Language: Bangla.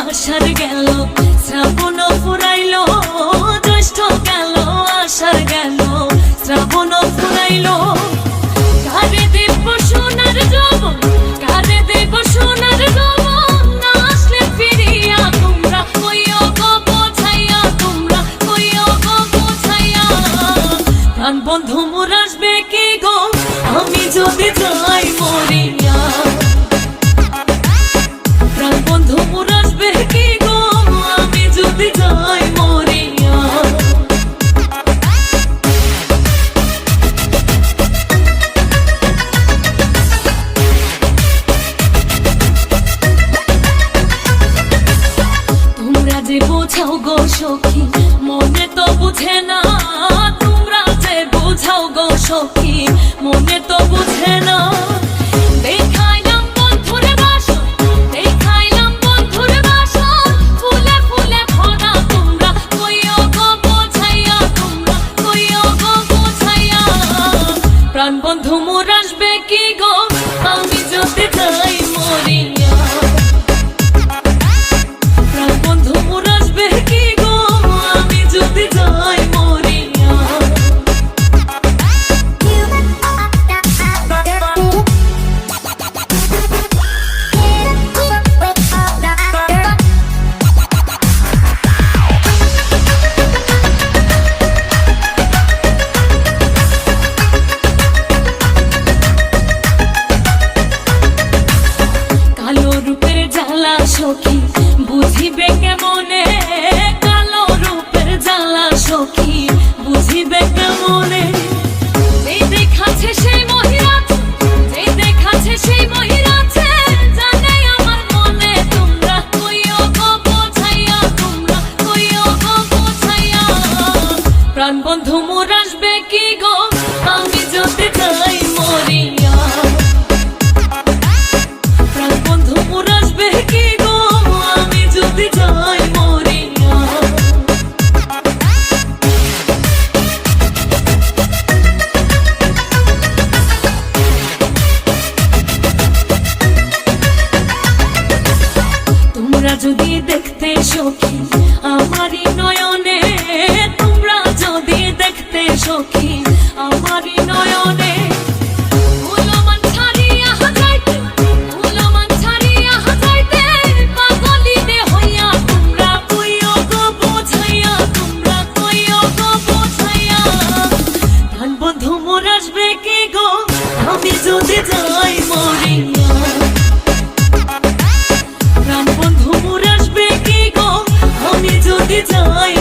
আষাঢ় গেল শ্রাবণ ফুরাইল, জ্যৈষ্ঠ গেল আষাঢ় গেল শ্রাবণ ফুরাইল। কারে দেব সোনার যৌবন, কারে দেব সোনার যৌবন, না আসলে ফিরিয়া তোমরা কইও গো বোঝাইয়া, তোমরা কইও গো বোঝাইয়া। প্রাণ বন্ধু মোর আসবে কি গো আমি যদি যাই মরিয়া, প্রাণ বন্ধু মোর আসবে কি গো আমি যদি যাই মরিয়া। তোমরা যে বোঝাও গো সখী মনে তো বুঝে না, তোমরা যে বোঝাও গো সখী মনে তো বুঝে না। দেখাইলাম বন্ধুর বাসন, দেখাইলাম বন্ধুর বাসন, ফুলে ফুলে ভরা, তোমরা কইও গো বোঝাইয়া, তোমরা কইও গো বোঝাইয়া। প্রাণ বন্ধু মোর আসবে কি গো আমি যদি যাই মরিয়া, প্রাণ বন্ধু মোর আসবে কি গো আমি যদি যাই মরিয়া। কালো রূপের জ্বালা সখী বুঝিবে কেমনে, কালো রূপের জ্বালা সখী বুঝিবে কেমনে। যেই দেখাচ্ছে সেই মহিরাছে, যেই দেখাচ্ছে সেই মহিরাছে, জানে আমার মনে, তোমরা কইও গো বোঝাইয়া, তোমরা কইও গো বোঝাইয়া। প্রাণ বন্ধু মোর আসবে কি গো আমি যদি যাই মরিয়া, প্রাণ বন্ধু মোর আসবে কি গো আমি যদি যাই মরিয়া। তোমরা যদি দেখতে সখী আমারই নয়নে, তোমরা যদি দেখতে সখী আমারই নয়নে, ফুলমান ছাড়িয়া যাইতে, ফুলমান ছাড়িয়া যাইতে, পাগলিনে হইয়া, তোমরা কইও গো বোঝাইয়া, তোমরা কইও গো বোঝাইয়া। প্রাণ বন্ধু মোর আসবে কি গো আমি যদি যাই মরিয়া, প্রাণ বন্ধু মোর আসবে কি গো আমি যদি যাই।